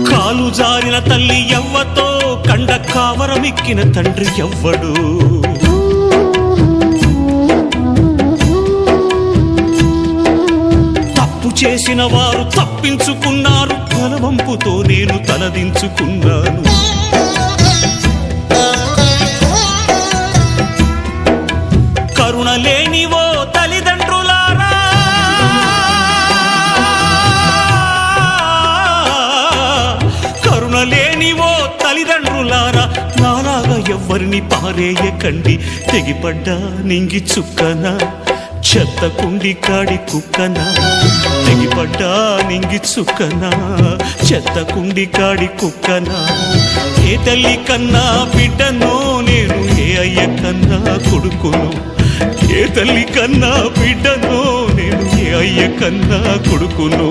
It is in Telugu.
కాలు జారిన తల్లి ఎవ్వతో కండ కావరమిక్కిన తండ్రి ఎవ్వడు. తప్పు చేసిన వారు తప్పించుకున్నారు, తలవంపుతో నేను తలదించుకున్నాను. కరుణ లేనివో తల్లిదండ్రులారా, కరుణ లేనివో తల్లిదండ్రులారా, నాలాగా ఎవ్వరిని పారేయకండి. తెగిపడ్డా నింగి చుక్కనా, చెత్త కుండి కాడి కుక్కనా. తెగిపడ్డా నింగి చుక్కనా, చెత్త కుండి కాడి కుక్కనా. ఏ తల్లి కన్నా బిడ్డనో నేను, ఏ అయ్య కన్నా కొడుకును. ఏ తల్లి కన్నా బిడ్డనో నేను, ఏ అయ్య కన్నా కొడుకును.